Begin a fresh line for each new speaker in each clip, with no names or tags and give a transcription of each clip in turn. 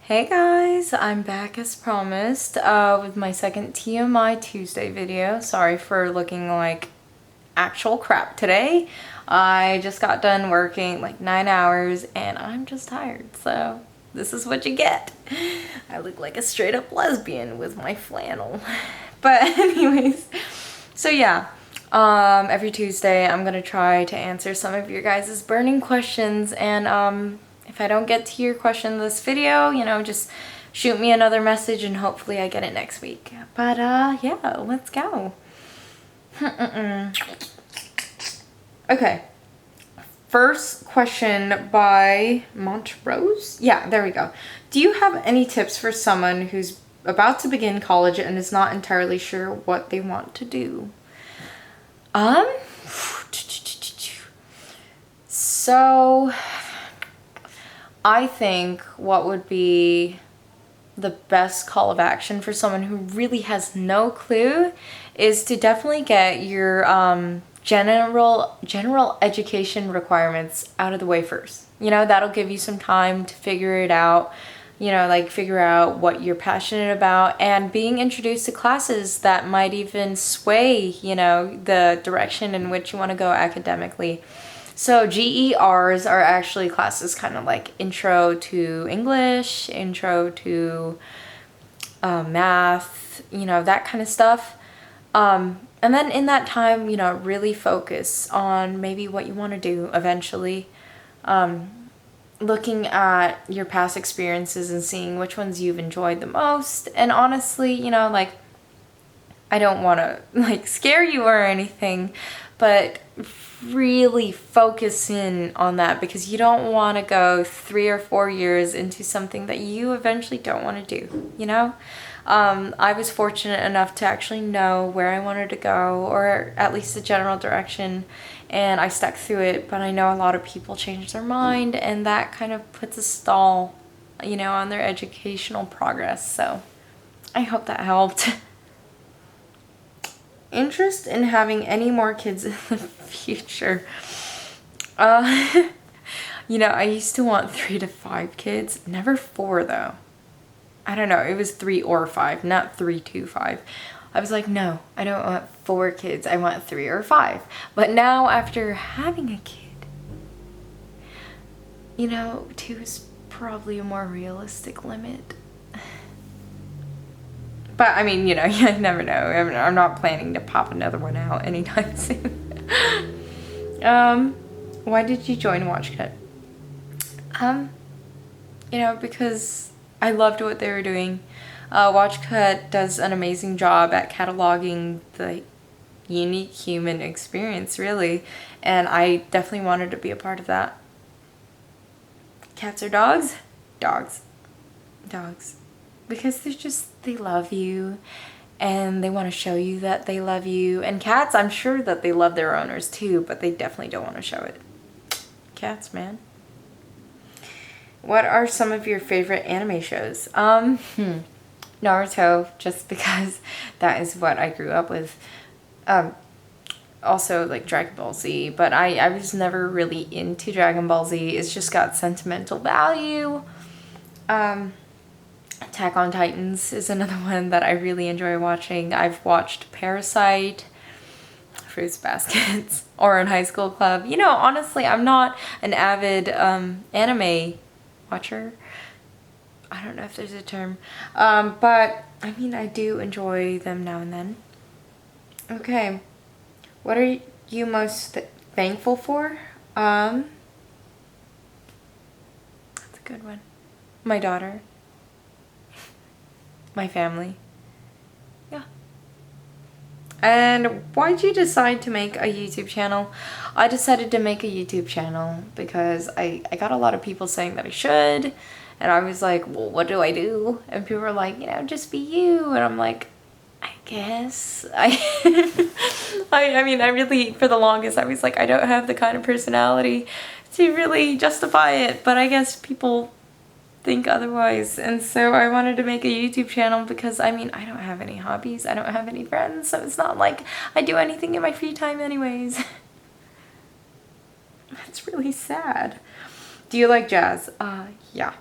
Hey guys, I'm back as promised with my second TMI Tuesday video. Sorry for looking like actual crap today. I just got done working like 9 hours and I'm just tired, so this is what you get. I look like a straight up lesbian with my flannel. But anyways, so yeah, every Tuesday I'm gonna try to answer some of your guys' burning questions, and if I don't get to your question this video, just shoot me another message and hopefully I get it next week. But yeah, let's go. Okay. First question by Montrose? Yeah, there we go. Do you have any tips for someone who's about to begin college and is not entirely sure what they want to do? So I think what would be the best call of action for someone who really has no clue is to definitely get your general education requirements out of the way first. That'll give you some time to figure it out, figure out what you're passionate about, and being introduced to classes that might even sway, the direction in which you want to go academically. So GERs are actually classes kind of like intro to English, intro to math, that kind of stuff. And then in that time, really focus on maybe what you want to do eventually. Looking at your past experiences and seeing which ones you've enjoyed the most. And honestly, I don't want to scare you or anything, but really focus in on that, because you don't want to go 3 or 4 years into something that you eventually don't want to do, I was fortunate enough to actually know where I wanted to go, or at least the general direction, and I stuck through it. But I know a lot of people change their mind, and that kind of puts a stall, on their educational progress. So I hope that helped. Interest in having any more kids in the future? I used to want 3 to 5 kids, never 4 though. I don't know, it was 3 or 5, not 3 to 5. I was like, no, I don't want 4 kids, I want 3 or 5. But now after having a kid, 2 is probably a more realistic limit. But I mean, you never know. I'm not planning to pop another one out anytime soon. Why did you join WatchCut? Because I loved what they were doing. WatchCut does an amazing job at cataloging the unique human experience, really. And I definitely wanted to be a part of that. Cats or dogs? Dogs. Dogs. Because they love you, and they want to show you that they love you. And cats, I'm sure that they love their owners too, but they definitely don't want to show it. Cats, man. What are some of your favorite anime shows? Naruto, just because that is what I grew up with. Also like Dragon Ball Z, but I was never really into Dragon Ball Z. It's just got sentimental value. Attack on Titans is another one that I really enjoy watching. I've watched Parasite, Fruits Baskets, or in High School Club. Honestly, I'm not an avid anime watcher. I don't know if there's a term. But, I mean, I do enjoy them now and then. Okay. What are you most thankful for? That's a good one. My daughter. My family. Yeah. And why'd you decide to make a YouTube channel? I decided to make a YouTube channel because I got a lot of people saying that I should, and I was like, well, what do I do? And people were like, just be you. And I'm like, I guess. I mean, I really, for the longest, I was like, I don't have the kind of personality to really justify it, but I guess people think otherwise. And so I wanted to make a YouTube channel because I mean, I don't have any hobbies, I don't have any friends, so it's not like I do anything in my free time anyways. That's really sad. Do you like jazz? Yeah.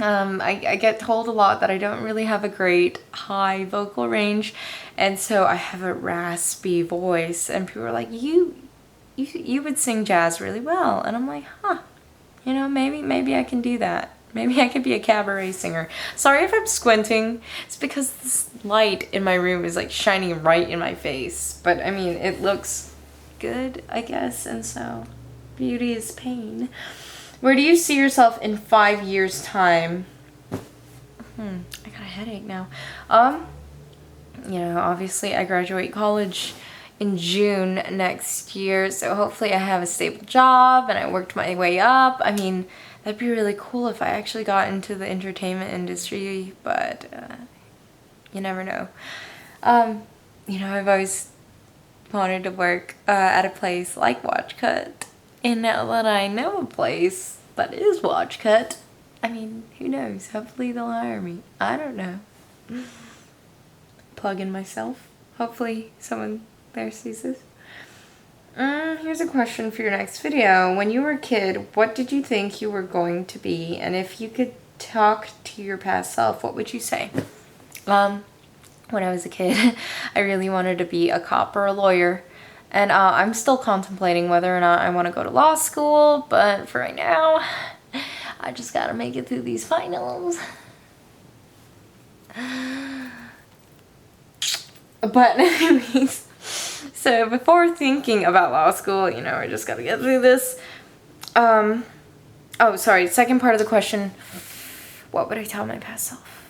I get told a lot that I don't really have a great high vocal range, and so I have a raspy voice, and people are like, you would sing jazz really well, and I'm like, huh, you know, maybe I can do that. Maybe I could be a cabaret singer. Sorry if I'm squinting. It's because this light in my room is like shining right in my face, but I mean, it looks good, I guess, and so beauty is pain. Where do you see yourself in 5 years' time? I got a headache now. You know, obviously I graduate college in June next year, so hopefully I have a stable job and I worked my way up. I mean, that'd be really cool if I actually got into the entertainment industry, but you never know. You know, I've always wanted to work at a place like Watch Cut. And now that I know a place that is Watch Cut, I mean, who knows? Hopefully they'll hire me. I don't know. Plug in myself. Hopefully someone there sees this. Here's a question for your next video. When you were a kid, what did you think you were going to be? And if you could talk to your past self, what would you say? When I was a kid, I really wanted to be a cop or a lawyer. And I'm still contemplating whether or not I want to go to law school, but for right now, I just gotta make it through these finals. But anyways, so before thinking about law school, you know, I just gotta get through this. Oh, sorry, second part of the question, what would I tell my past self?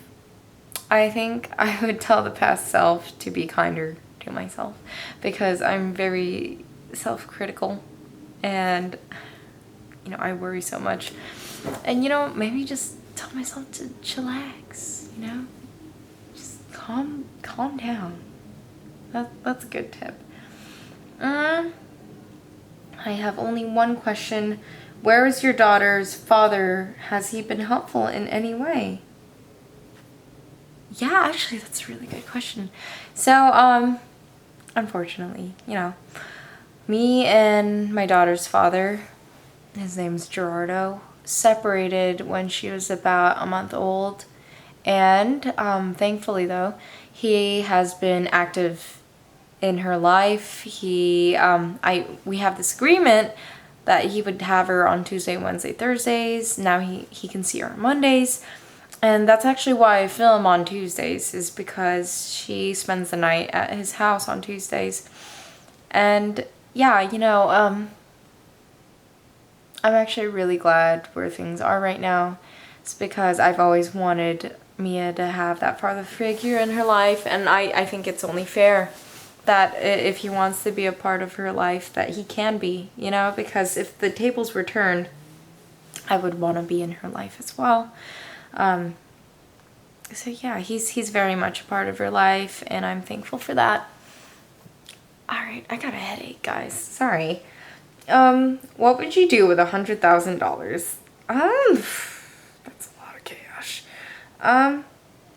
I think I would tell the past self to be kinder to myself, because I'm very self-critical and, you know, I worry so much. And, you know, maybe just tell myself to chillax, you know, just calm down. That's a good tip. I have only one question. Where is your daughter's father? Has he been helpful in any way? Yeah, actually, that's a really good question. So, unfortunately, you know, me and my daughter's father, his name's Gerardo, separated when she was about a month old. And thankfully, though, he has been active in her life. We have this agreement that he would have her on Tuesday, Wednesday, Thursdays. Now he can see her on Mondays. And that's actually why I film on Tuesdays, is because she spends the night at his house on Tuesdays. And yeah, you know, I'm actually really glad where things are right now. It's because I've always wanted Mia to have that father figure in her life, and I think it's only fair that if he wants to be a part of her life, that he can be, you know, because if the tables were turned, I would want to be in her life as well. So yeah, he's very much a part of her life, and I'm thankful for that. Alright, I got a headache, guys. Sorry. What would you do with $100,000? That's a lot of cash.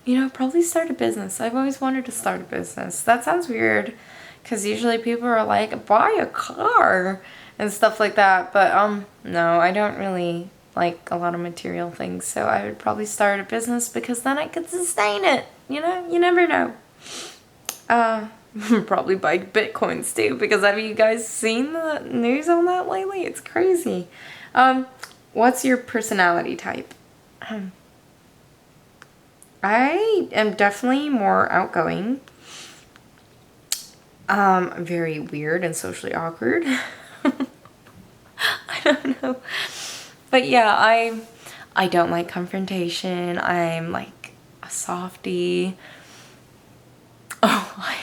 You know, probably start a business. I've always wanted to start a business. That sounds weird, because usually people are like, buy a car and stuff like that. But, no, I don't really like a lot of material things. So I would probably start a business, because then I could sustain it. You know, you never know. Probably buy Bitcoins too, because have you guys seen the news on that lately? It's crazy. What's your personality type? I am definitely more outgoing. Very weird and socially awkward. I don't know. But yeah, I don't like confrontation. I'm like a softie. Oh,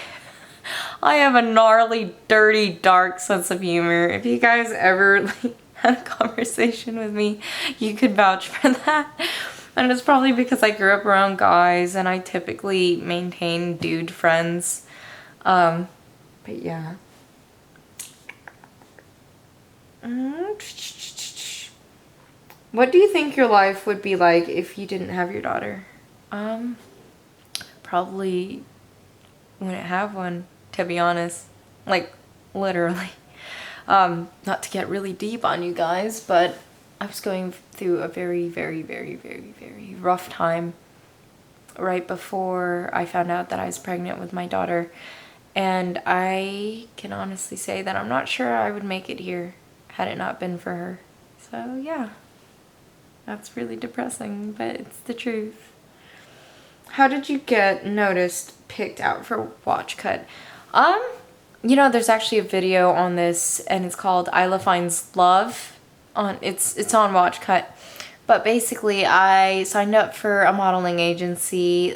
I have a gnarly, dirty, dark sense of humor. If you guys ever like had a conversation with me, you could vouch for that. And it's probably because I grew up around guys and I typically maintain dude friends. But yeah. What do you think your life would be like if you didn't have your daughter? Probably wouldn't have one, to be honest. Like, literally. Not to get really deep on you guys, but I was going through a very, very, very, very, very rough time right before I found out that I was pregnant with my daughter. And I can honestly say that I'm not sure I would make it here had it not been for her. So yeah, that's really depressing, but it's the truth. How did you get noticed, picked out for watch cut? You know, there's actually a video on this, and it's called Ilah Finds Love. It's on watch cut. But basically, I signed up for a modeling agency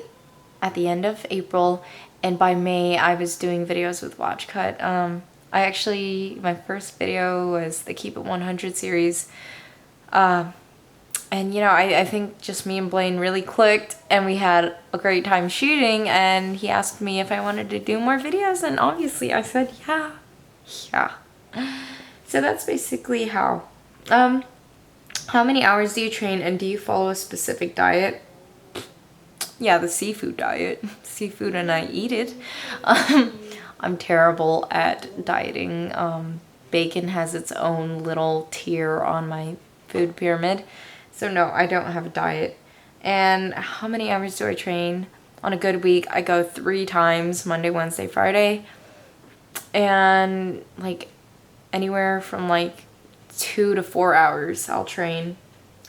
at the end of April, and by May, I was doing videos with watch cut. My first video was the Keep It 100 series. And, you know, I think just me and Blaine really clicked, and we had a great time shooting, and he asked me if I wanted to do more videos, and obviously I said, yeah. So that's basically how. How many hours do you train, and do you follow a specific diet? Yeah, the seafood diet. Seafood, and I eat it. I'm terrible at dieting. Bacon has its own little tier on my food pyramid. So no, I don't have a diet. And how many hours do I train? On a good week, I go 3 times, Monday, Wednesday, Friday. And like anywhere from like 2 to 4 hours I'll train.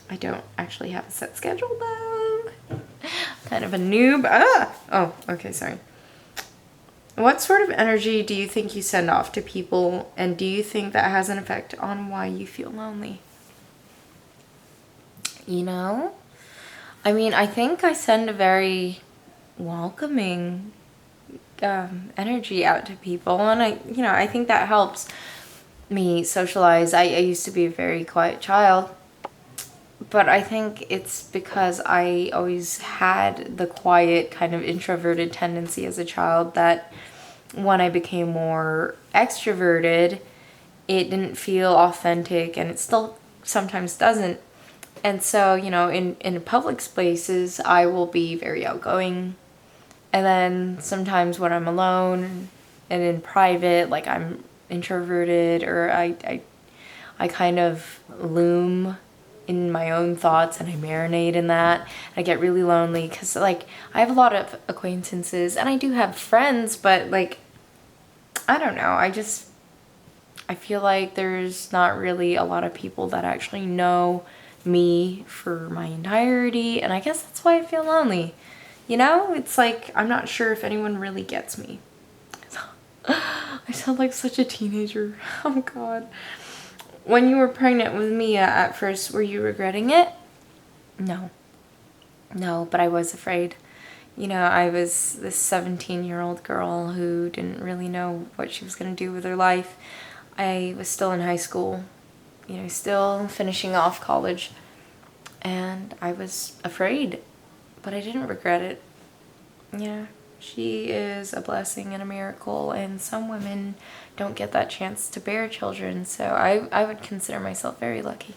I don't actually have a set schedule though. Kind of a noob. Oh, okay, sorry. What sort of energy do you think you send off to people, and do you think that has an effect on why you feel lonely? You know, I mean, I think I send a very welcoming energy out to people, and I think that helps me socialize. I used to be a very quiet child, but I think it's because I always had the quiet kind of introverted tendency as a child that when I became more extroverted, it didn't feel authentic, and it still sometimes doesn't. And so, you know, in public spaces, I will be very outgoing. And then sometimes when I'm alone and in private, like I'm introverted, or I kind of loom in my own thoughts and I marinate in that. I get really lonely because, like, I have a lot of acquaintances and I do have friends, but, like, I don't know. I feel like there's not really a lot of people that actually know me for my entirety, and I guess that's why I feel lonely. You know, it's like I'm not sure if anyone really gets me. I sound like such a teenager. Oh God. When you were pregnant with Mia at first, were you regretting it? No, but I was afraid. You know, I was this 17-year-old girl who didn't really know what she was going to do with her life. I was still in high school, you know, still finishing off college, and I was afraid, but I didn't regret it. Yeah, she is a blessing and a miracle, and some women don't get that chance to bear children, so I would consider myself very lucky.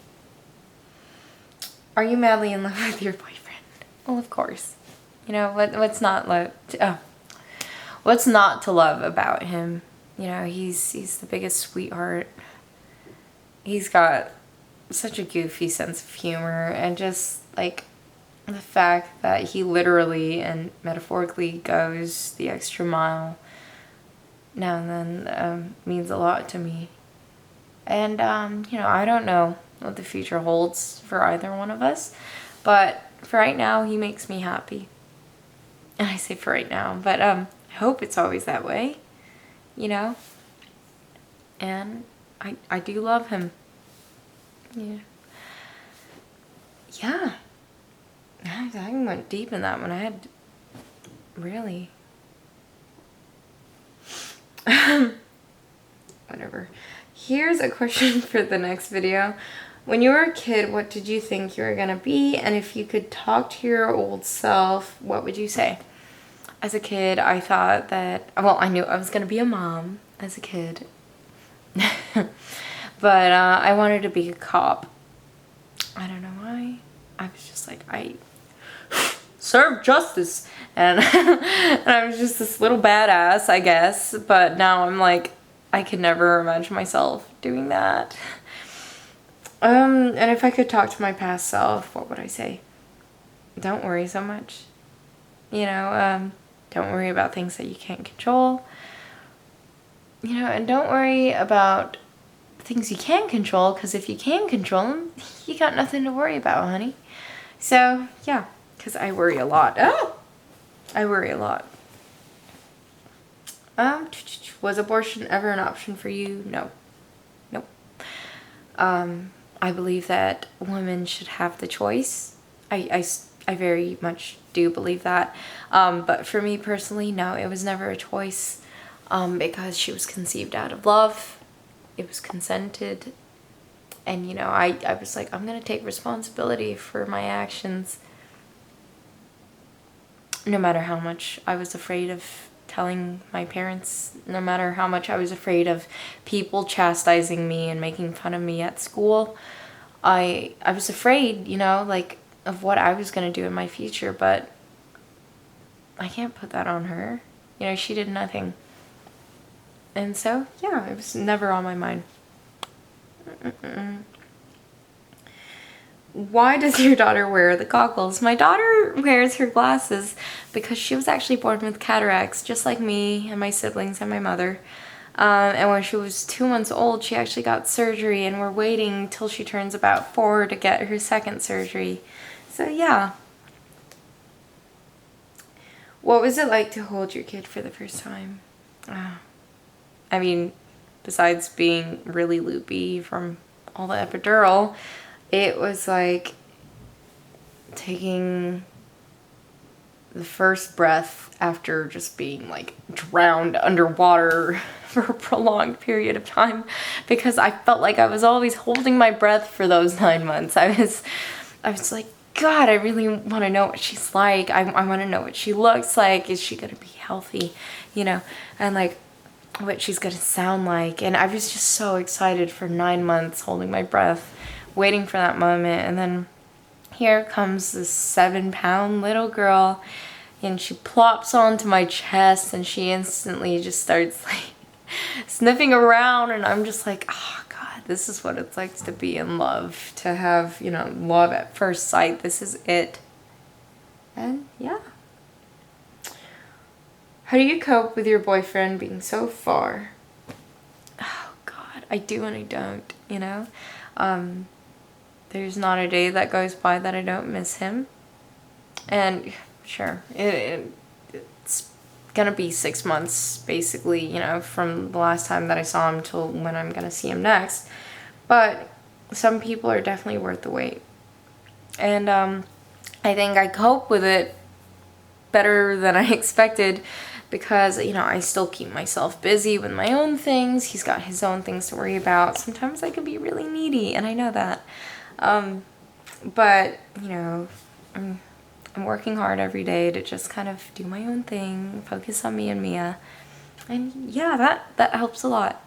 Are you madly in love with your boyfriend? Well, of course. You know, what's not to love about him? You know, he's the biggest sweetheart. He's got such a goofy sense of humor, and just like the fact that he literally and metaphorically goes the extra mile now and then means a lot to me. And you know, I don't know what the future holds for either one of us, but for right now, he makes me happy. And I say for right now, but I hope it's always that way, you know. And I do love him. Yeah. I went deep in that one. I had really whatever. Here's a question for the next video. When you were a kid, what did you think you were gonna be? And if you could talk to your old self, what would you say? As a kid, I thought that, well, I knew I was gonna be a mom as a kid. But I wanted to be a cop. I don't know why. I was just like, I serve justice. And, and I was just this little badass, I guess. But now I'm like, I could never imagine myself doing that. And if I could talk to my past self, what would I say? Don't worry so much. You know, don't worry about things that you can't control. You know, and don't worry about things you can control, because if you can control them, you got nothing to worry about, honey. So, yeah, because I worry a lot. Oh! I worry a lot. Was abortion ever an option for you? No. Nope. I believe that women should have the choice. I very much do believe that. But for me personally, no, it was never a choice. Because she was conceived out of love. It was consented. And, you know, I was like, I'm going to take responsibility for my actions. No matter how much I was afraid of telling my parents, no matter how much I was afraid of people chastising me and making fun of me at school, I was afraid, you know, like, of what I was going to do in my future, but I can't put that on her. You know, she did nothing. And so, yeah, it was never on my mind. Why does your daughter wear the goggles? My daughter wears her glasses because she was actually born with cataracts, just like me and my siblings and my mother. And when she was 2 months old, she actually got surgery, and we're waiting till she turns about 4 to get her second surgery. So, yeah. What was it like to hold your kid for the first time? I mean, besides being really loopy from all the epidural, it was like taking the first breath after just being like drowned underwater for a prolonged period of time, because I felt like I was always holding my breath for those 9 months. I was like, God, I really want to know what she's like. I want to know what she looks like. Is she going to be healthy? You know, and like what she's going to sound like. And I was just so excited for 9 months, holding my breath, waiting for that moment. And then here comes this 7-pound little girl, and she plops onto my chest, and she instantly just starts like sniffing around, and I'm just like, oh God, this is what it's like to be in love, to have, you know, love at first sight. This is it. And yeah. How do you cope with your boyfriend being so far? Oh God, I do and I don't, you know? There's not a day that goes by that I don't miss him. And sure, it's gonna be 6 months, basically, you know, from the last time that I saw him till when I'm gonna see him next. But some people are definitely worth the wait. And I think I cope with it better than I expected, because, you know, I still keep myself busy with my own things. He's got his own things to worry about. Sometimes I can be really needy, and I know that. But, you know, I'm working hard every day to just kind of do my own thing, focus on me and Mia. And yeah, that helps a lot.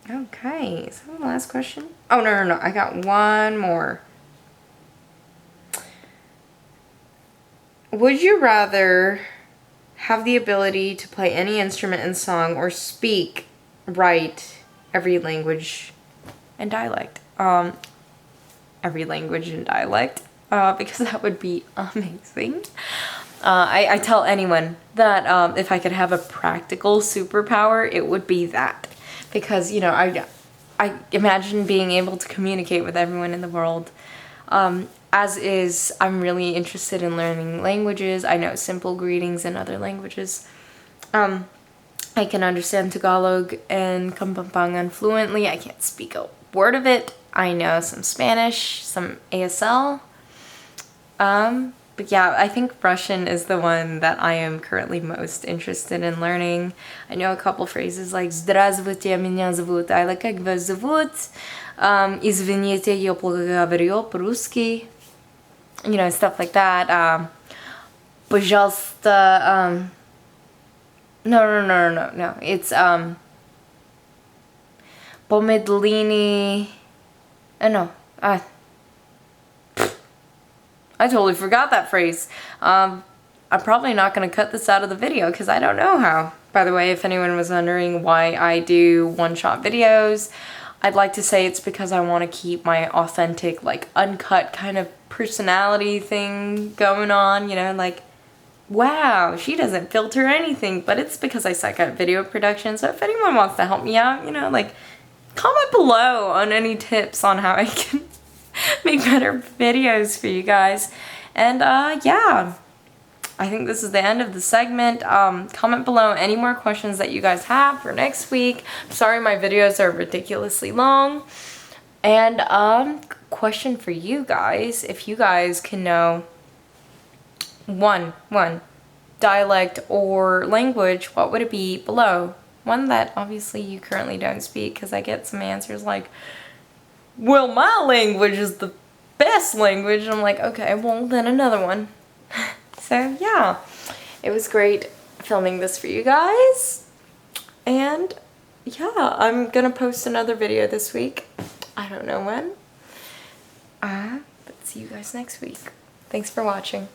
Okay, is that the last question? Oh, no, I got one more. Would you rather have the ability to play any instrument and song, or speak, write every language and dialect? Every language and dialect, because that would be amazing. I tell anyone that if I could have a practical superpower, it would be that. Because, you know, I imagine being able to communicate with everyone in the world. As is, I'm really interested in learning languages. I know simple greetings in other languages. I can understand Tagalog and Kapampangan fluently. I can't speak a word of it. I know some Spanish, some ASL. But yeah, I think Russian is the one that I am currently most interested in learning. I know a couple phrases like "Здравствуйте, меня зовут Ilah, как вас зовут? Извините, я плохо говорю по-русски." You know, stuff like that. Пожалуйста, no. It's помедлини. No. I totally forgot that phrase. I'm probably not going to cut this out of the video because I don't know how. By the way, if anyone was wondering why I do one-shot videos, I'd like to say it's because I want to keep my authentic, like, uncut kind of personality thing going on, you know, like, wow, she doesn't filter anything, but it's because I suck at video production. So if anyone wants to help me out, you know, like, comment below on any tips on how I can make better videos for you guys. And yeah, I think this is the end of the segment. Comment below any more questions that you guys have for next week. I'm sorry my videos are ridiculously long. And question for you guys, if you guys can know one dialect or language, what would it be below? One that obviously you currently don't speak, because I get some answers like, well, my language is the best language. I'm like, okay, well, then another one. So yeah, it was great filming this for you guys. And yeah, I'm gonna post another video this week. I don't know when. But see you guys next week. Thanks for watching.